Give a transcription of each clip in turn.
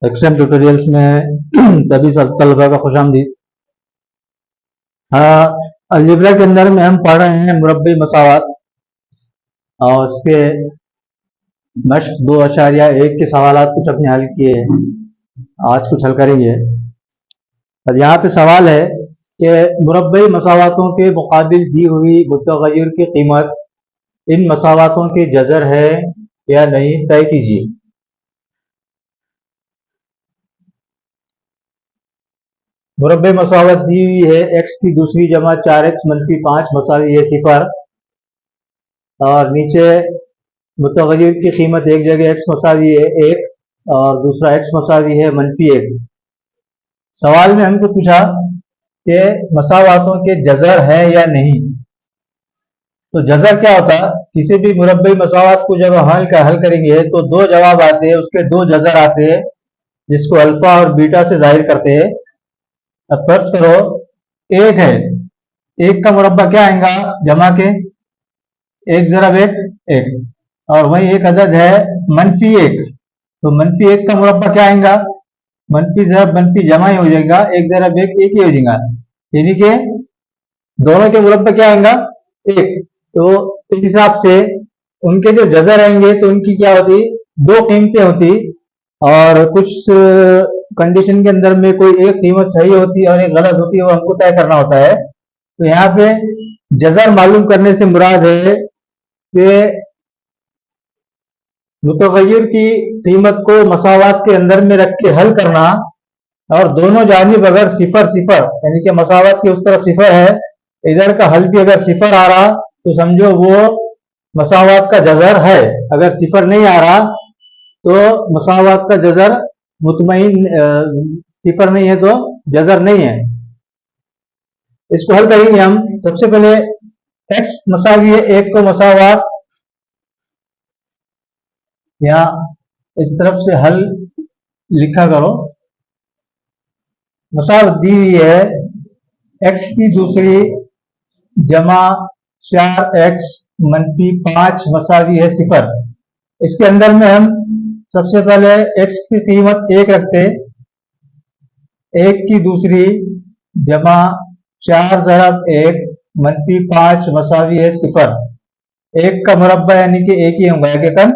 XM tutorials में सभी तलबा का खुशामदीद। अलजेब्रा के अंदर में हम पढ़ रहे हैं मुरब्बी मसावात और उसके मश्क 2.1 के सवालात कुछ अपने हल किए हैं। आज कुछ हल करेंगे। अब यहाँ पे सवाल है कि मुरब्बी मसावातों के मुकाबिल दी हुई मुतग़य्यर की कीमत इन मसावातों के जज़र है या नहीं, तय कीजिए। मुरब्बे मसावत दी हुई है x की दूसरी जमा 4x मनफी 5 मसावी है 0 और नीचे मुतग़य्यर की कीमत एक जगह x मसावी है 1 और दूसरा x मसावी है -1। सवाल में हमको पूछा कि मसावातों के जज़र है या नहीं। तो जज़र क्या होता है? किसी भी मुरब्बी मसावत को जब हल करेंगे तो दो जवाब आते हैं, उसके दो जज़र आते हैं जिसको अल्फा और बीटा से जाहिर करते हैं। अब फर्ज करो एक है, एक का मुरब्बा क्या आएगा जमा के 1 ज़रब 1 1 और वही एक अदद है -1। तो -1 का मुरब्बा क्या आएगा? मनफी ज़रब मनफी जमा ही हो जाएगा, 1 ज़रब 1 1 ही हो जाएगा, यानी कि दोनों के मुरब्बा क्या आएगा 1। तो इस हिसाब से उनके जो जज़र रहेंगे तो उनकी क्या होती, दो कीमतें होती और कुछ कंडीशन के अंदर में कोई एक कीमत सही होती है और एक गलत होती है, वो हमको तय करना होता है। तो यहाँ पे जज़र मालूम करने से मुराद है कि मुतग़य्यर की कीमत को मसावात के अंदर में रख के हल करना और दोनों जानिब अगर 0 यानी कि मसावात की उस तरफ 0 है, इधर का हल भी अगर 0 आ रहा तो समझो वो मसावात का जज़र है। अगर 0 नहीं आ रहा तो मसावात का जज़र मुतमईन 0 नहीं है तो जज़र नहीं है। इसको हल करेंगे हम। सबसे पहले x मसावी है 1 को मसावात या इस तरफ से हल लिखा करो। मसावत दी हुई है x की दूसरी जमा 4x मनफी 5 मसावी है 0। इसके अंदर में हम सबसे पहले x की कीमत 1 रखते, 1 की दूसरी जमा 4 ज़रब 1 मनफी 5 मसावी है 0। 1 का मुरब्बा यानी कि 1 ही होगा, 1 एकन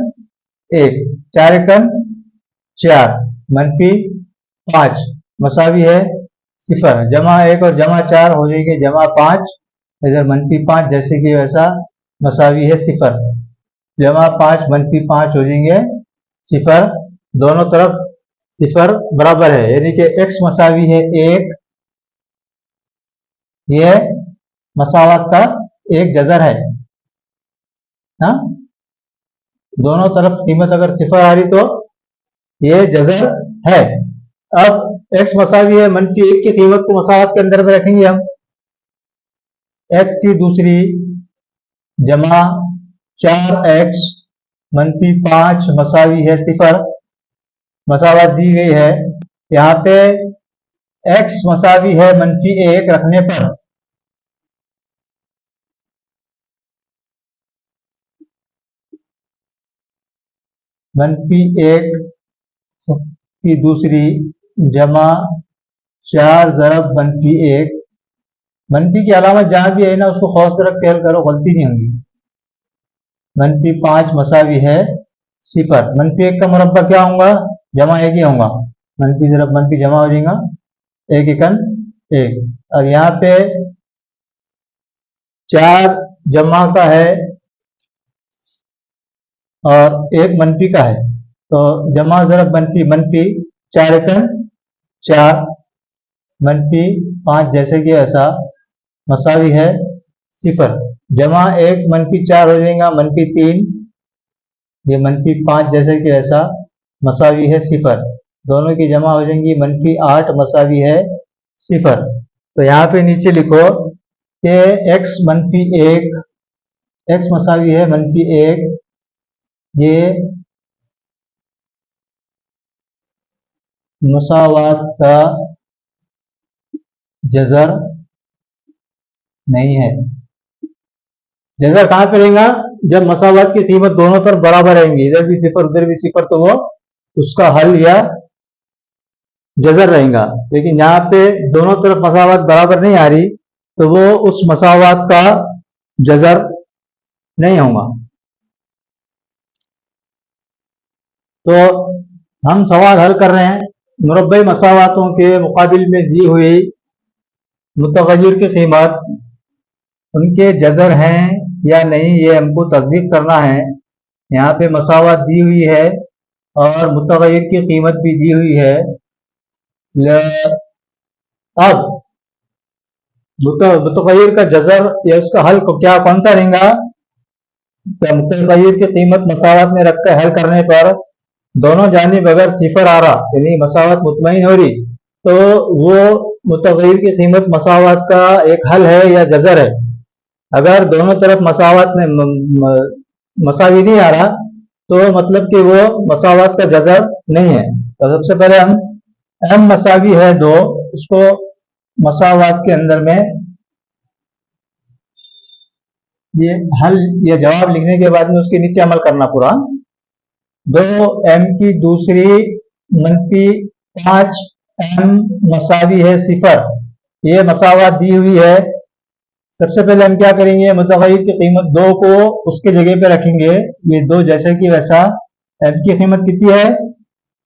1 4 एकन 4 मनफी 5 मसावी है 0। जमा 1 और जमा 4 हो जाएगी जमा 5, इधर मनफी 5 जैसे कि वैसा मसावी है 0। जमा 5 मनफी 5 हो जाएंगे 0, दोनों तरफ 0 बराबर है, यानी कि x मसावी है 1, यह मसावत का एक जज़र है। हाँ, दोनों तरफ कीमत अगर 0 आ रही तो ये जज़र है। अब x मसावी है -1 की कीमत को मसावत के अंदर में रखेंगे हम। x की दूसरी जमा 4x मनफी 5 मसावी है 0। मसावत दी गई है, यहाँ पे x मसावी है -1 रखने पर -1 की दूसरी जमा 4 ज़रब -1। मनफी की अलामत जहां भी है ना उसको खौस तरफ खेल करो, गलती नहीं होगी। मनफी 5 मसावी है 0। -1 का मुरब्बा क्या होगा? जमा 1 ही होगा, मनफी ज़रब मनफी जमा हो जाएगा, 1 एकन 1। अब यहाँ पे 4 जमा का है और 1 मनफी का है, तो जमा ज़रब मनफी मनफी 4 एकन 4 मनफी 5 जैसे कि ऐसा मसावी है 0। जमा 1 मनफी 4 हो जाएगा -3, ये मनफी 5 जैसे कि ऐसा मसावी है 0। दोनों की जमा हो जाएंगी -8 मसावी है 0। तो यहाँ पे नीचे लिखो कि x -1 x मसावी है -1, ये मसावात का जज़र नहीं है। जज़र कहाँ पे रहेगा? जब मसावात की कीमत दोनों तरफ बराबर रहेंगी, इधर भी 0 उधर भी 0, तो वो उसका हल या जजर रहेगा। लेकिन यहाँ पे दोनों तरफ मसावत बराबर नहीं आ रही, तो वो उस मसावत का जजर नहीं होगा। तो हम सवाल हल कर रहे हैं, मुरब्बई मसावतों के मुकाबिल में दी हुई मुतगय्यर की कीमत उनके जजर हैं या नहीं, ये हमको तस्दीक करना है। यहाँ पे मसावत दी हुई है और मुतगय्यर की कीमत भी दी हुई है। अब मुतगय्यर का जजर या उसका हल को क्या कौन सा रहेगा? तो मुतगय्यर की कीमत मसावत में रखकर हल करने पर दोनों जानिब अगर सिफर आ रहा, यानी मसावत मुतमईन हो रही, तो वो मुतगय्यर की कीमत मसावत का एक हल है या जजर है। अगर दोनों तरफ मसावत में मसावी नहीं आ रहा, तो मतलब कि वो मसावत का जजर नहीं है। तो सबसे पहले हम एम मसावी है 2, इसको मसावत के अंदर में ये हल या जवाब लिखने के बाद में उसके नीचे अमल करना पूरा। 2m की दूसरी मनफी 5m मसावी है 0, ये मसावत दी हुई है। सबसे पहले हम क्या करेंगे, मुतगय्यर की कीमत 2 को उसके जगह पे रखेंगे, ये 2 जैसे कि वैसा। m की कीमत कितनी है?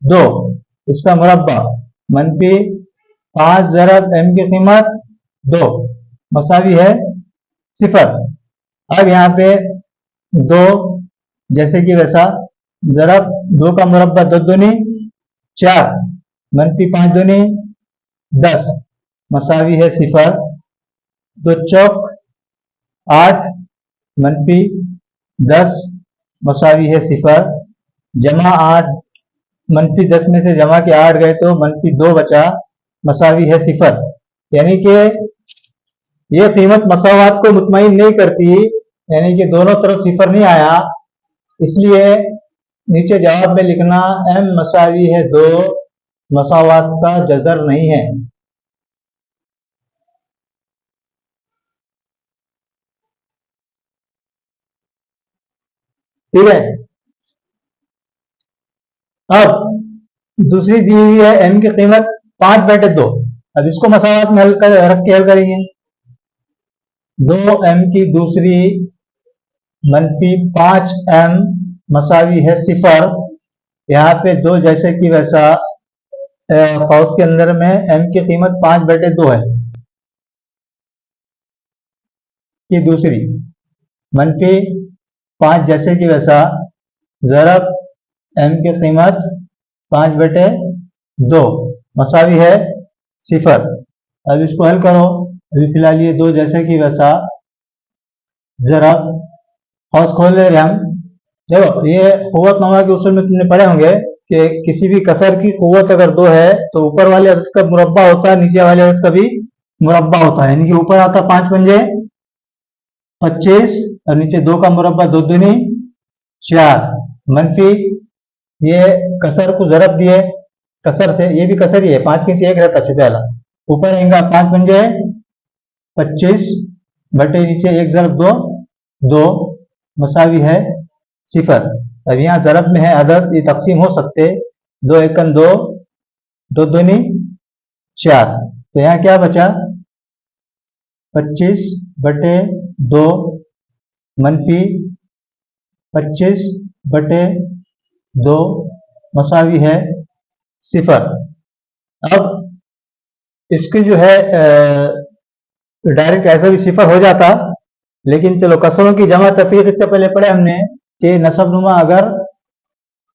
2, इसका मुरब्बा मनफी 5 ज़रब m की कीमत 2 मसावी है 0। अब यहाँ पे 2 जैसे कि वैसा ज़रब 2 का मुरब्बा 2 दूनी 4 मनफी 5 दूनी 10 मसावी है 0। 2 चौक 8 मनफी 10 मसावी है 0। जमा 8 मनफी 10 में से जमा के 8 गए तो मनफी 2 बचा, मसावी है 0। यानी कि ये कीमत मसावत को मुतमईन नहीं करती, यानी कि दोनों तरफ 0 नहीं आया, इसलिए नीचे जवाब में लिखना m मसावी है 2 मसावत का जजर नहीं है। ठीक है। अब दूसरी दी हुई है m की कीमत 5/2। अब इसको मसावत में रख के हल करेंगे। 2m की दूसरी मनफी 5m मसावी है 0। यहाँ पे 2 जैसे कि वैसा कौस के अंदर में m की कीमत 5/2 है कि दूसरी मनफी 5 जैसे कि वैसा ज़रब m की कीमत 5/2 मसावी है 0। अब इसको हल करो। अभी फिलहाल ये 2 जैसे कि वैसा ज़रब हौस खोल ले रहे हम। देखो ये क़ुव्वत नमा के उसूल में तुमने पढ़े होंगे कि किसी भी कसर की क़ुव्वत अगर 2 है तो ऊपर वाले अदद का मुरब्बा होता है, नीचे वाले अदद का भी मुरब्बा होता है। यानी कि ऊपर आता 5 पंजे 25 और नीचे 2 का मुरब्बा 2 दूनी 4 मनफी ये कसर को ज़रब दिए कसर से, ये भी कसर ही है, 5 के नीचे 1 रहता छुपे वाला, ऊपर आएगा 5 पंजे 25 बटे नीचे 1 ज़रब 2 2 मसावी है 0। अब यहाँ ज़रब में है अदद, ये तकसीम हो सकते 2 एकन 2 2 दूनी 4, तो यहाँ क्या बचा 25/2 मनफी 25/2 मसावी है 0। अब इसकी जो है डायरेक्ट ऐसा भी 0 हो जाता, लेकिन चलो कसरों की जमा तफरीक इससे पहले पढ़े हमने कि नसब नुमा अगर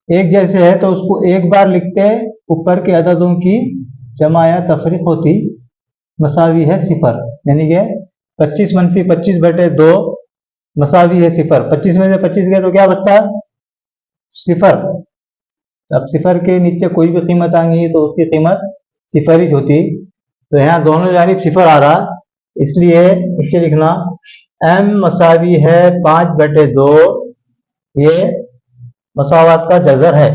एक जैसे है तो उसको एक बार लिखते ऊपर के अददों की जमा या तफरीक होती, मसावी है 0। यानी कि 25 मनफी 25/2 मसावी है 0। 25 में से 25 गए तो क्या बचता 0। अब 0 के नीचे कोई भी कीमत आएंगी तो उसकी कीमत 0 ही होती। तो यहाँ दोनों जानिब 0 आ रहा, इसलिए नीचे लिखना m मसावी है 5/2, ये मसावत का जजर है।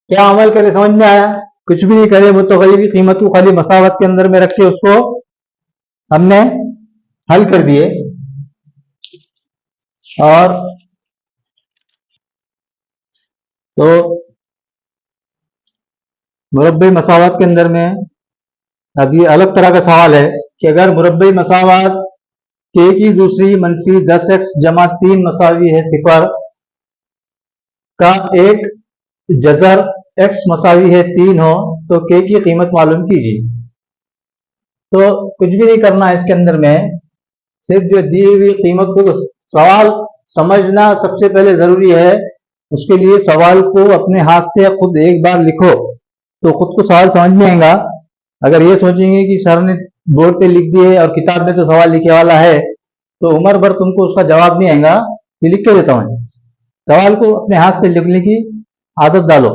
क्या अमल करे समझ में आया? कुछ भी नहीं करे, मुतगय्यर की कीमत को खाली मसावत के अंदर में रख के उसको हमने हल कर दिए। और तो मुरब्बे मसावत के अंदर में अब ये अलग तरह का सवाल है कि अगर मुरब्बे मसावत के की दूसरी मनफी 10x जमा 3 मसावी है सिफर का एक जजर x मसावी है 3 हो तो के की कीमत मालूम कीजिए। तो कुछ भी नहीं करना है इसके अंदर में, सिर्फ जो दी हुई कीमत को सवाल समझना सबसे पहले जरूरी है। उसके लिए सवाल को अपने हाथ से खुद एक बार लिखो तो खुद को सवाल समझ में आएगा। अगर ये सोचेंगे कि सर ने बोर्ड पे लिख दिए और किताब में तो सवाल लिखे वाला है तो उम्र भर तुमको उसका जवाब नहीं आएगा। ये लिख के देता हूँ, सवाल को अपने हाथ से लिखने की आदत डालो।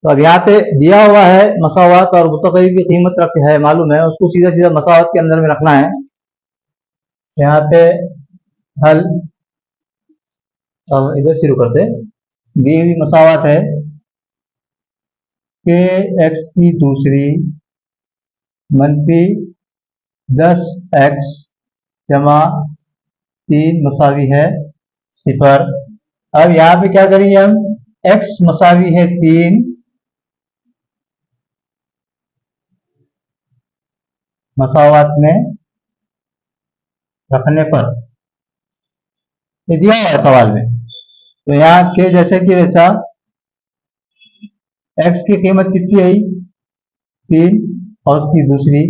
तो अब यहाँ पे दिया हुआ है मसावत और मुतग़य्यर की कीमत रख है मालूम है, उसको सीधा सीधा मसावत के अंदर में रखना है। यहाँ पे हल इधर शुरू करते, दी हुई मसावत है के एक्स की दूसरी मनफी 10x जमा 3 मसावी है सिफर। अब यहाँ पे क्या करेंगे हम, x मसावी है 3 मसावत में रखने पर, ये दिया हुआ है सवाल में। तो यहाँ के जैसे कि वैसा x की कीमत कितनी आई 3 और उसकी दूसरी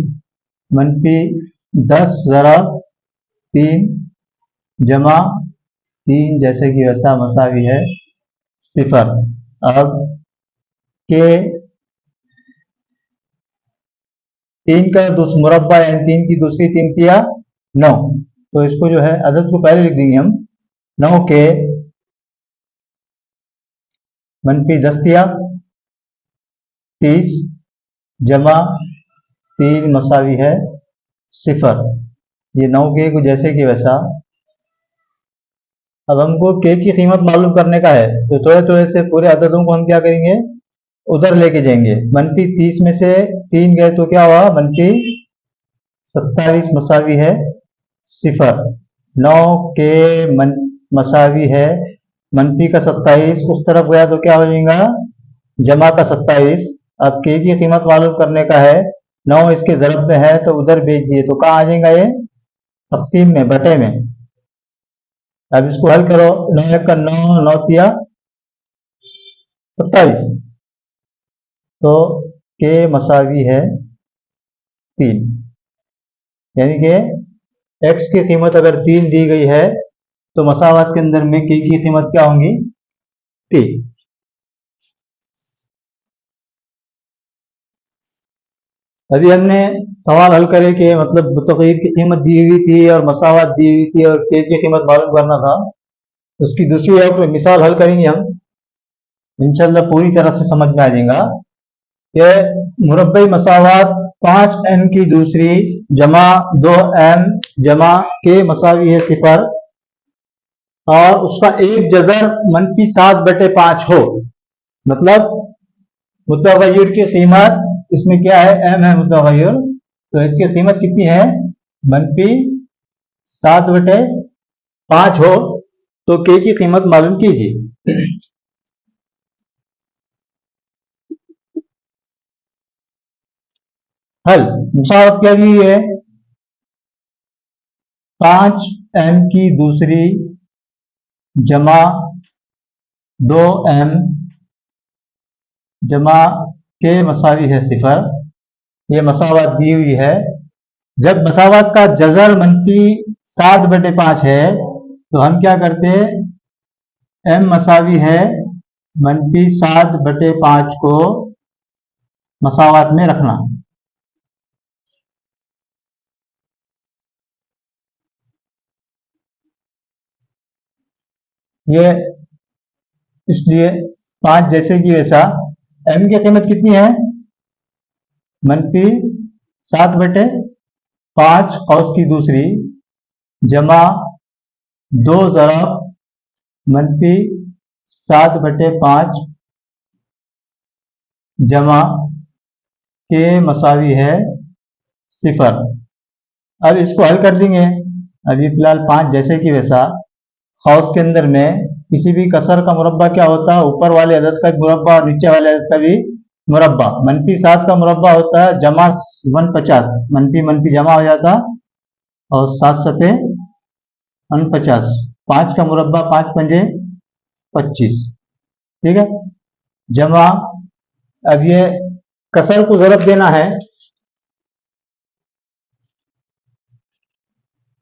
मनफी 10 जरा 3 जमा 3 जैसे कि वैसा मसावी है सिफर। अब के 3 का मुरब्बा यानी 3 की दूसरी 3 किया 9, तो इसको जो है अदद को पहले लिख देंगे हम। 9 के मनफी 10 किया 30 जमा 3 मसावी है सिफर। ये 9 के को जैसे कि वैसा। अब हमको के की कीमत मालूम करने का है तो थोड़े थोड़े से पूरे अददों को हम क्या करेंगे, उधर लेके जाएंगे। मनफी 30 में से 3 गए तो क्या हुआ, मनफी 27 मसावी है सिफर। 9 के मसावी है मनफी का 27, उस तरफ गया तो क्या हो जाएगा, जमा का 27। अब के की कीमत मालूम करने का है, 9 इसके ज़रब में है तो उधर भेज दिए तो कहाँ आ जाएगा, ये तकसीम में, बटे में। अब इसको हल करो, 9 एक का 9, 9 तिया 27, तो के मसावी है 3, यानी कि x की कीमत अगर 3 दी गई है तो मसावत के अंदर में के की कीमत क्या होंगी, 3। अभी हमने सवाल हल करे कि मतलब मुतग़य्यर की कीमत दी हुई थी और मसावत दी हुई थी और के की कीमत मालूम करना था। उसकी दूसरी एक मिसाल हल करेंगे हम, इंशाल्लाह पूरी तरह से समझ में आ जाएगा कि मुरब्बे मसावत 5m की दूसरी जमा 2m जमा के मसावी है सिफर और उसका एक जजर मनफी 7/5 हो। मतलब मुतग़य्यर की कीमत, इसमें क्या है, m है मुतग़य्यर, तो इसकी कीमत कितनी है, मनफी 7/5 हो तो के की कीमत मालूम कीजिए। हल मुसावत क्या दी है, 5m की दूसरी जमा 2m जमा के मसावी है सिफर। ये मसावत दी हुई है। जब मसावत का जजर मनफी 7/5 है तो हम क्या करते हैं, m मसावी है मनफी 7/5 को मसावत में रखना। ये इसलिए 5 जैसे कि वैसा, m की कीमत कितनी है, मनफी 7/5 और उसकी दूसरी जमा 2 ज़रब मनफी 7/5 जमा के मसावी है सिफर। अब इसको हल कर देंगे। अभी फिलहाल 5 जैसे कि वैसा, हाउस के अंदर में किसी भी कसर का मुरब्बा क्या होता है, ऊपर वाले अदद का मुरब्बा और नीचे वाले अदद का भी मुरब्बा। -7 का मुरब्बा होता है जमा 150, मनफी मनफी जमा हो जाता और 7 सते 49। 5 का मुरब्बा 5 पंजे 25, ठीक है। जमा, अब ये कसर को जरब देना है,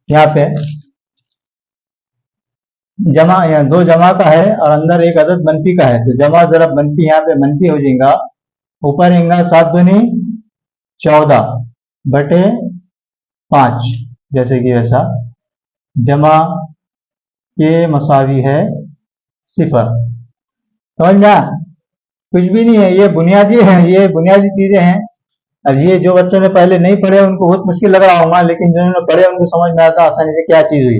यहाँ पे जमा, यहाँ 2 जमा का है और अंदर एक अदद मनफी का है, तो जमा जरब मनफी यहाँ पे मनफी हो जाएगा। ऊपर आएगा 7 दूनी 14 बटे 5, जैसे कि ऐसा। जमा के मसावी है 0। समझ में आया? कुछ भी नहीं है, ये बुनियादी है, ये बुनियादी चीजें हैं। अब ये जो बच्चों ने पहले नहीं पढ़े उनको बहुत मुश्किल लग रहा होगा, लेकिन जिन्होंने पढ़े उनको समझ में आता आसानी से क्या चीज हुई।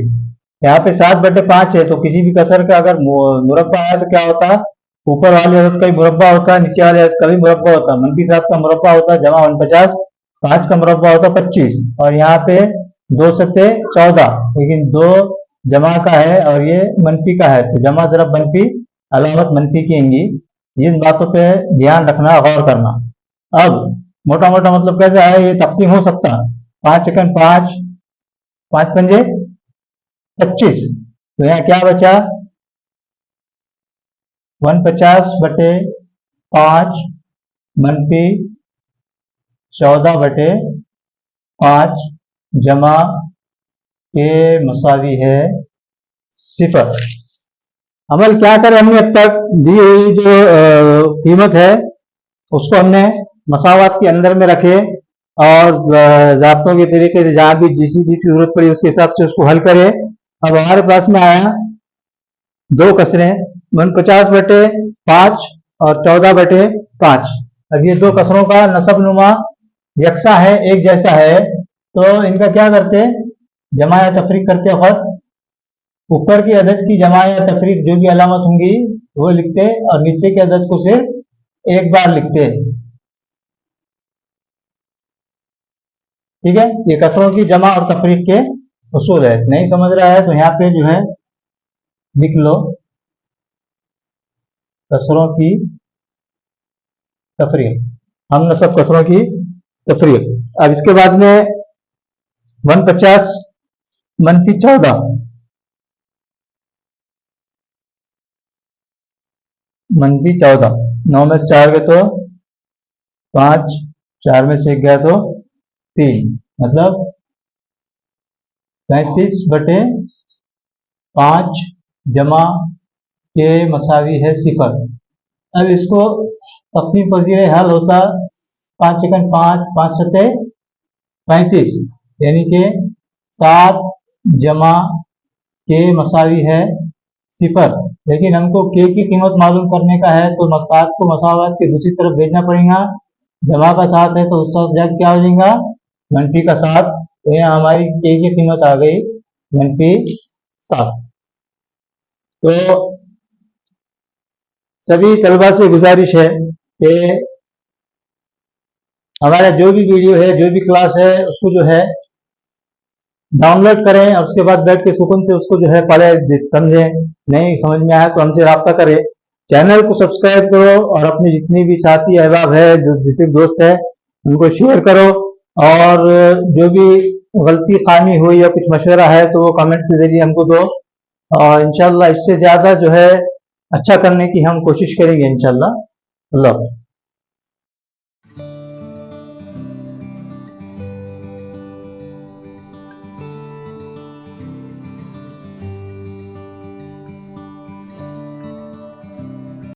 यहाँ पे 7 बटे 5 है, तो किसी भी कसर का अगर मुरब्बा है तो क्या होता है, ऊपर वाले अदद का भी मुरब्बा होता है, नीचे वाले अदद का भी मुरब्बा होता है। -7 का मुरब्बा होता है जमा 49, 5 का मुरब्बा होता है 25, और यहाँ पे 2 सत्ते 14, लेकिन 2 जमा का है और ये मनफी का है, तो जमा जरब मनफी अलामत मनफी की आएंगी। इन बातों पे ध्यान रखना, गौर करना। अब मोटा मोटा मतलब कैसा है, ये तकसीम हो सकता है 5 एकन 5, 5 पंजे 25, तो यहाँ क्या बचा 150 बटे 5 मनफी 14 बटे 5 जमा के मसावी है 0। अमल क्या करें, हमने अब तक दी हुई जो कीमत है उसको हमने मसावत के अंदर में रखे और ज़ाब्तों के तरीके से जहाँ भी जिसी जरूरत पड़ी उसके हिसाब से उसको हल करे। अब हमारे पास में आया 2 कसरें 49 बटे 5 और 14 बटे 5। अब ये 2 कसरों का नसब नुमा यकसा है, एक जैसा है, तो इनका क्या करते, जमा या तफरीक करते वक्त ऊपर की अदद की जमा या तफरीक जो भी अलामत होंगी वो लिखते और नीचे के अदद को सिर्फ एक बार लिखते। ठीक है, ये कसरों की जमा और तफरीक के उसूल है। नहीं समझ रहा है तो यहाँ पे जो है लिख लो, कसरों की तफरीक, हम नसब कसरों की तफरीक। अब इसके बाद में 150 मनफी 14 मनफी 14, 9 में से 4 गए तो 5, 4 में से 1 गया तो 3, मतलब 35 बटे 5 जमा के मसावी है 0। अब इसको तकसीम पजीर हल होता 5 एकन 5, 5 सत्ते 35, यानी कि 7 जमा के मसावी है 0। लेकिन हमको के की कीमत मालूम करने का है, तो 7 को मसावत के दूसरी तरफ भेजना पड़ेगा। जमा का 7 है तो उसका जब क्या हो जाएगा मनफी का 7, तो यहाँ हमारी के की कीमत आ गई मनफी 7। तो सभी तलबा से गुजारिश है कि हमारा जो भी वीडियो है, जो भी क्लास है, उसको जो है डाउनलोड करें और उसके बाद बैठ के सुकून से उसको जो है पढ़े, समझें। नहीं समझ में आया तो हमसे रब्ता करें। चैनल को सब्सक्राइब करो और अपने जितनी भी साथी अहबाब है, जो जिसे दोस्त है, उनको शेयर करो। और जो भी गलती खामी हुई या कुछ मशवरा है तो वो कमेंट के जरिए हमको दो, और इंशाल्लाह इससे ज़्यादा जो है अच्छा करने की हम कोशिश करेंगे इंशाल्लाह। अल्लाह।